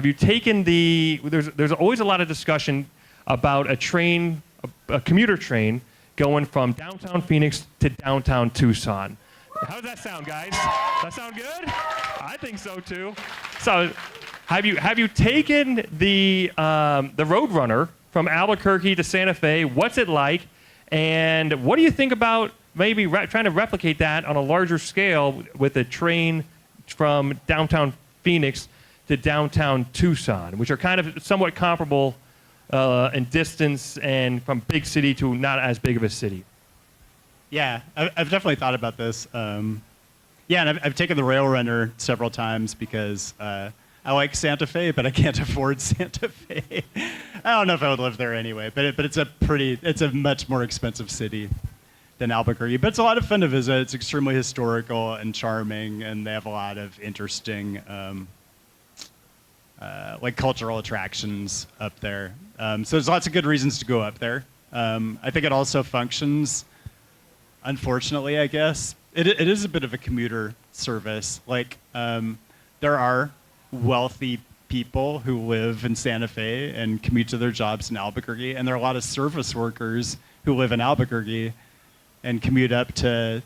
Have you taken there's always a lot of discussion about a commuter train going from downtown Phoenix to downtown Tucson. How does that sound, guys? Does that sound good? I think so too. So, have you taken the Roadrunner from Albuquerque to Santa Fe? What's it like? And what do you think about maybe trying to replicate that on a larger scale with a train from downtown Phoenix to downtown Tucson, which are kind of somewhat comparable in distance and from big city to not as big of a city? Yeah, I've definitely thought about this. Yeah, and I've taken the Rail Runner several times because I like Santa Fe, but I can't afford Santa Fe. I don't know if I would live there anyway, but it's a much more expensive city than Albuquerque. But it's a lot of fun to visit. It's extremely historical and charming, and they have a lot of interesting like cultural attractions up there. So there's lots of good reasons to go up there. I think it also functions, unfortunately, I guess. It is a bit of a commuter service. Like, there are wealthy people who live in Santa Fe and commute to their jobs in Albuquerque, and there are a lot of service workers who live in Albuquerque and commute up to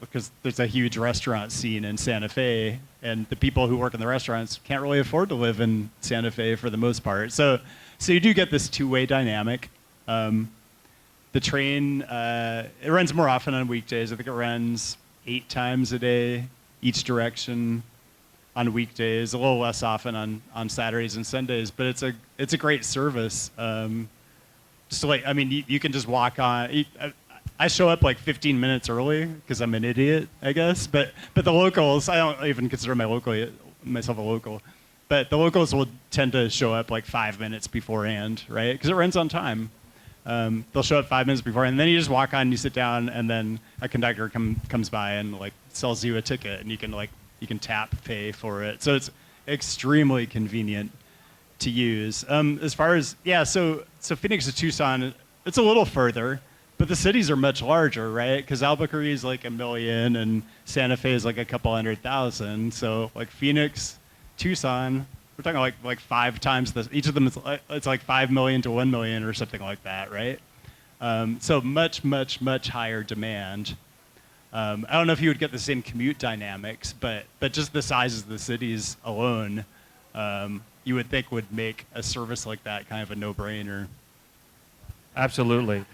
because there's a huge restaurant scene in Santa Fe, and the people who work in the restaurants can't really afford to live in Santa Fe for the most part. So you do get this two-way dynamic. The train, it runs more often on weekdays. I think it runs 8 times a day, each direction on weekdays, a little less often on Saturdays and Sundays, but it's a great service. Just like, I mean, you can just walk on. I show up like 15 minutes early because I'm an idiot, I guess. But the locals, I don't even consider myself a local, but the locals will tend to show up like 5 minutes beforehand, right? Because it runs on time. They'll show up 5 minutes beforehand, and then you just walk on, you sit down, and then a conductor comes by and like sells you a ticket, and you can tap pay for it. So it's extremely convenient to use. As far as so Phoenix to Tucson, it's a little further. But the cities are much larger, right? Because Albuquerque is like 1 million, and Santa Fe is like a couple 100,000. So like Phoenix, Tucson, we're talking like 5 times this. Each of them it's like 5 million to 1 million or something like that, right? So much, much, much higher demand. I don't know if you would get the same commute dynamics, but just the sizes of the cities alone, you would think would make a service like that kind of a no-brainer. Absolutely.